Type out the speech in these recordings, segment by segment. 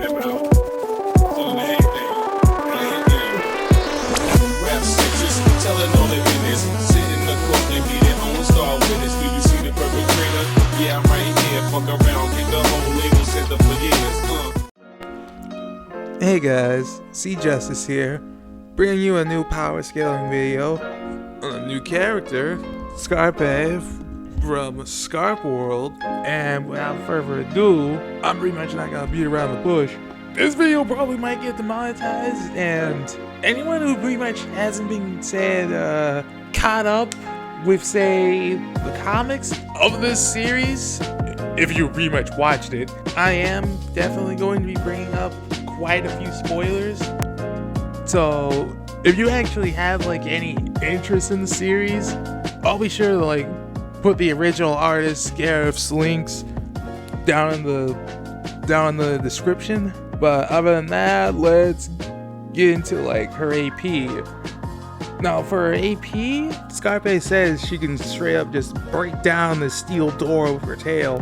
them out. Telling everything. Rap stitches, telling all their business. Sit in the court and be their own star witness. Do you see the perpetrator? Yeah, I'm right here. Fuck around, get the whole label set up for years. Hey guys, C.justise here, bringing you a new power scaling video on a new character, Skarpne from Skarp World. And without further ado, I'm pretty much not gonna beat around the bush. This video probably might get demonetized, and anyone who pretty much hasn't been caught up with, say, the comics of this series, if you pretty much watched it, I am definitely going to be bringing up quite a few spoilers. So if you actually have like any interest in the series, I'll be sure to put the original artist Skarpne's links down in the description. But other than that, let's get into her AP. Now for her AP, Skarpne says she can straight up just break down the steel door with her tail.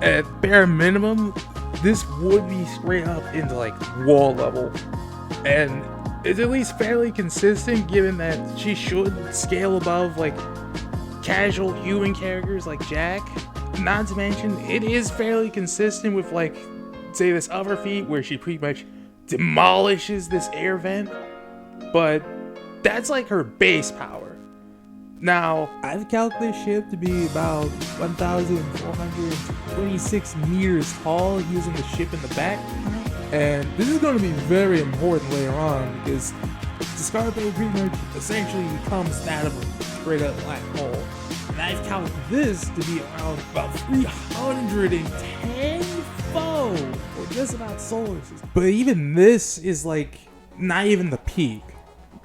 At bare minimum, this would be straight up into wall level, and it's at least fairly consistent given that she should scale above casual human characters like Jack. Not to mention, it is fairly consistent with say this other feat where she pretty much demolishes this air vent, but that's her base power. Now, I've calculated this ship to be about 1,426 meters tall using the ship in the back. And this is going to be very important later on because Skarpne pretty much essentially becomes that of a straight up black hole. And I've calculated this to be around about 310 fold, or just about solar system. But even this is not even the peak.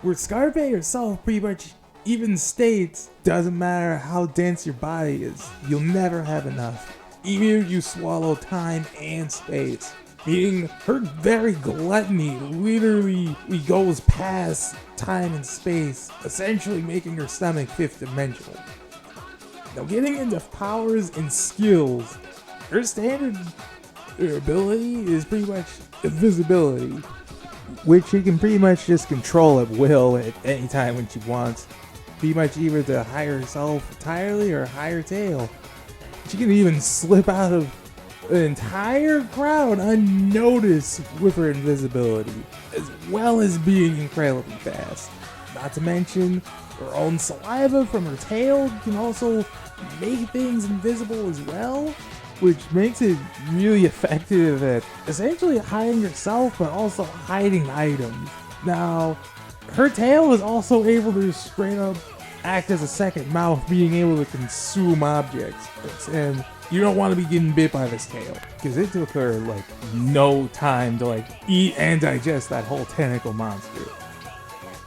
Where Skarpne herself pretty much even states, doesn't matter how dense your body is, you'll never have enough, even if you swallow time and space. Meaning her very gluttony literally goes past time and space, essentially making her stomach fifth dimensional. Now getting into powers and skills, her standard ability is pretty much invisibility, which she can pretty much just control at will at any time when she wants. Pretty much either to hide herself entirely or hide her tail. She can even slip out of an entire crowd unnoticed with her invisibility, as well as being incredibly fast. Not to mention, her own saliva from her tail can also make things invisible as well, which makes it really effective at essentially hiding herself but also hiding items. Now, her tail is also able to straight up act as a second mouth, being able to consume objects. And you don't want to be getting bit by this tail, because it took her no time to eat and digest that whole tentacle monster.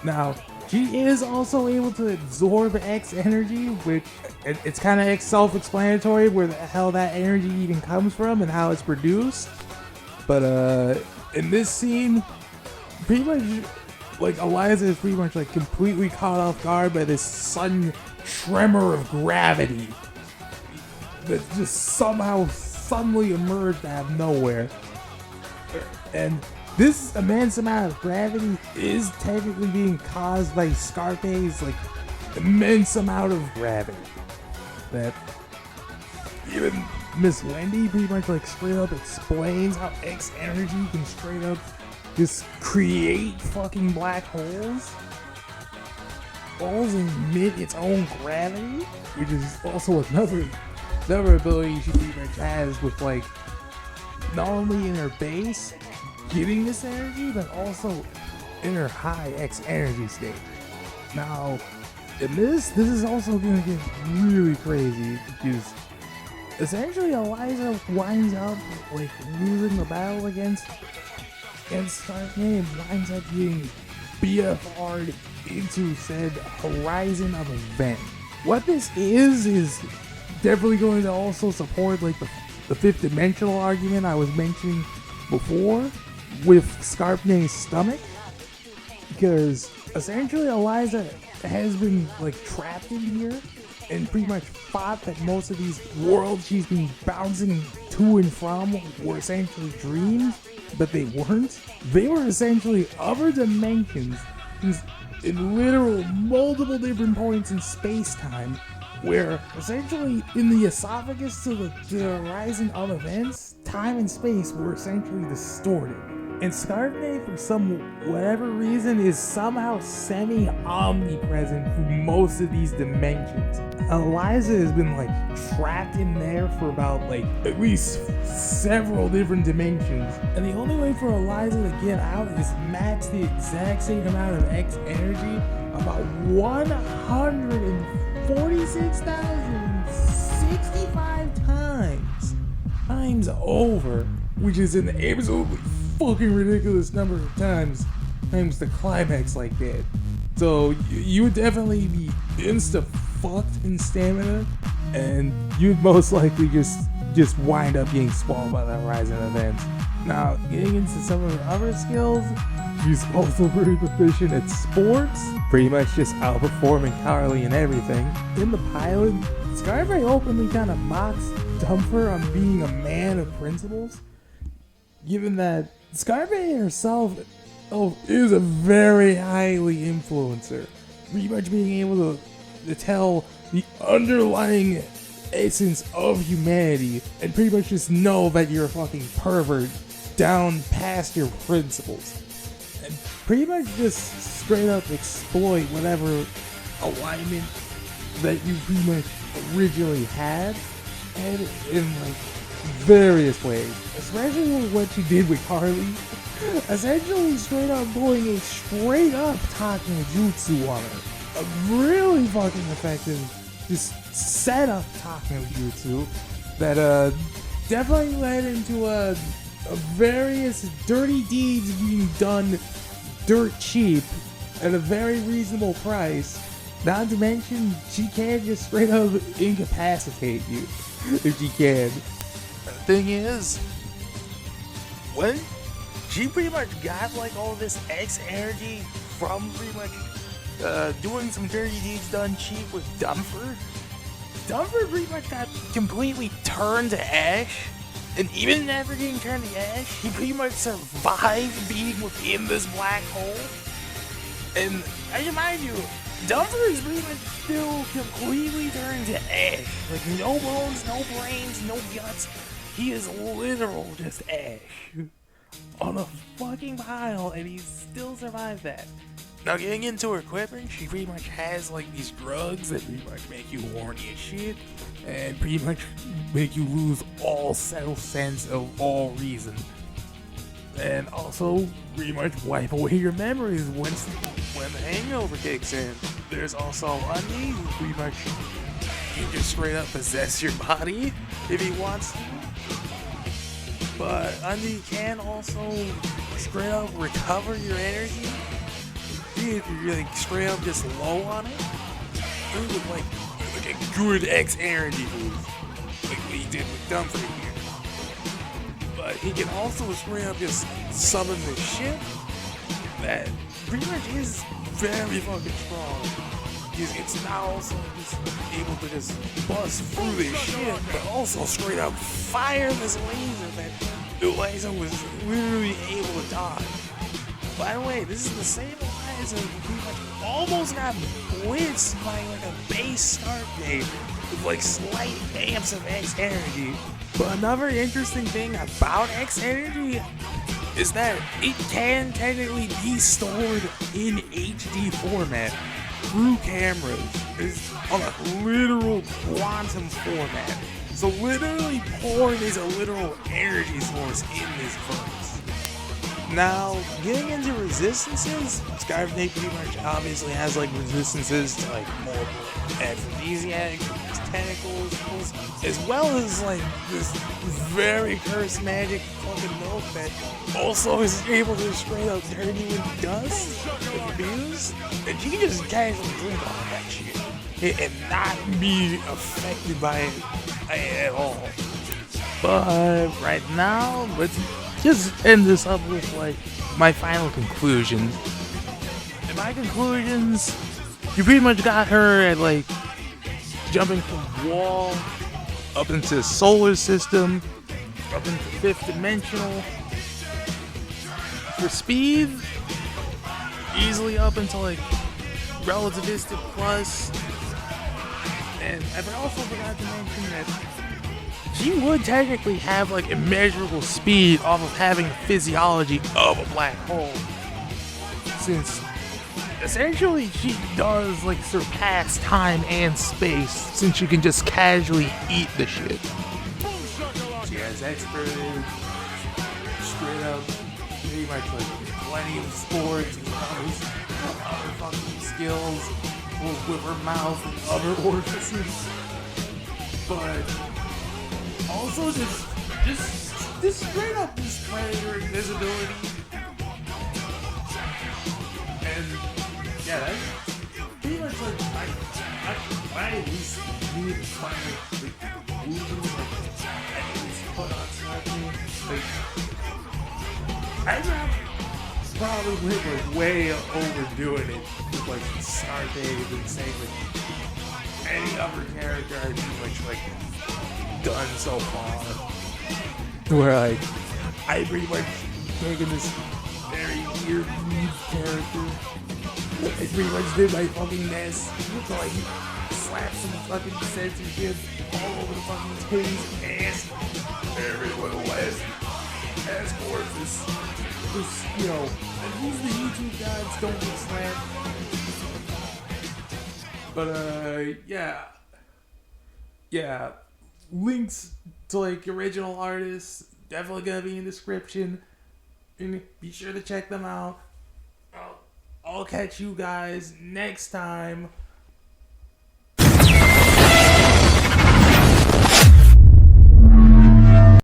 Now, she is also able to absorb X energy, which it's kind of self-explanatory where the hell that energy even comes from and how it's produced. But in this scene, pretty much Eliza is pretty much completely caught off guard by this sudden tremor of gravity that just somehow suddenly emerged out of nowhere. And this immense amount of gravity is technically being caused by Skarpne's immense amount of gravity that even Miss Wendy pretty much straight up explains how X energy can straight up just create fucking black holes and emit its own gravity, which is also another ability she pretty much has with not only in her base getting this energy, but also in her high X energy state. Now, in this is also gonna get really crazy because essentially Eliza winds up losing the battle against Skarpne and winds up getting BFR'd into said horizon of event. What this is definitely going to also support the fifth dimensional argument I was mentioning before with Skarpne's stomach, because essentially Eliza has been trapped in here and pretty much thought that most of these worlds she's been bouncing to and from were essentially dreams. but they weren't. They were essentially other dimensions in literal multiple different points in space-time, where essentially in the esophagus to the horizon of events, time and space were essentially distorted. And Skarpne, for some whatever reason, is somehow semi-omnipresent through most of these dimensions. Eliza has been like trapped in there for about like at least several different dimensions. And the only way for Eliza to get out is match the exact same amount of X energy about 146,065 times over, which is an absolutely fucking ridiculous number of times the climax like that. So you would definitely be insta-fucked in stamina, and you'd most likely just wind up getting swallowed by the horizon events. Now, getting into some of her other skills, she's also pretty proficient at sports, pretty much just outperforming Carly and everything. In the pilot, Skarpne openly kind of mocks Dumfer on being a man of principles, given that Skarpne herself is a very highly influencer, pretty much being able to tell the underlying essence of humanity and pretty much just know that you're a fucking pervert down past your principles, and pretty much just straight up exploit whatever alignment that you pretty much originally had, and in like various ways, especially with what you did with Carly, essentially straight up pulling a straight up Takno Jutsu on her. A really fucking effective, just set up Takno Jutsu that definitely led into a various dirty deeds being done dirt cheap at a very reasonable price. Not to mention, she can just straight up incapacitate you if she can. The thing is, when she pretty much got like all this X energy from pretty much doing some dirty deeds done cheap with Dumfer pretty much got completely turned to ash. And even after getting turned to ash, he pretty much survived being within this black hole. And I remind you, Dumfer is pretty much still completely turned to ash. Like, no bones, no brains, no guts. He is literal just ash on a fucking pile, and he still survived that. Now, getting into her equipment, she pretty much has like these drugs that pretty much make you horny as shit, and pretty much make you lose all sense of all reason, and also pretty much wipe away your memories when the hangover kicks in. There's also Undy, who pretty much can just straight up possess your body if he wants to. But Undy can also straight up recover your energy if you're like straight up just low on it. With like a good X energy move, like what he did with Dumfries here. But he can also straight up just summon this shit that pretty much is very fucking strong. It's now also just able to just bust through this shit, but also straight up fire this laser that Eliza was literally able to dodge. By the way, this is the same Eliza who pretty much almost got blitzed by like a base Skarpne with like slight amps of X energy. But another interesting thing about X energy is that it can technically be stored in HD format through cameras. It's on a literal quantum format. So literally porn is a literal energy source in this verse. Now, getting into resistances, Skarpne pretty much obviously has like resistances to like more aphrodisiac, tentacles, as well as like this very cursed magic fucking milk that also is able to straight up turn you into dust if abused. And you can just casually drink all that shit and not be affected by it at all. But right now, let's just end this up with like my final conclusions. And my conclusions, you pretty much got her at like jumping from wall up into solar system, up into fifth dimensional, For speed, easily up until like relativistic plus. And I also forgot to mention that she would technically have like immeasurable speed off of having the physiology of a black hole. Since essentially she does like surpass time and space, since she can just casually eat the shit. She has expert, straight up, pretty much like plenty of sports, other fucking skills with her mouth and other orifices. But also just straight up this predator invisibility. And yeah, that's pretty much like I at least need to find like movies like at least put on Skarpne. Like I probably like way overdoing it with like Skarpne than saying like any other character I've like done so far. Where like I pretty much taken this very weird lead character. I pretty much did my fucking best to like slap some fucking censorship all over the fucking titties, ass, everywhere west. As course this, you know, at least the YouTube gods don't get slapped. But yeah, links to like original artists definitely gonna be in the description. And be sure to check them out. I'll catch you guys next time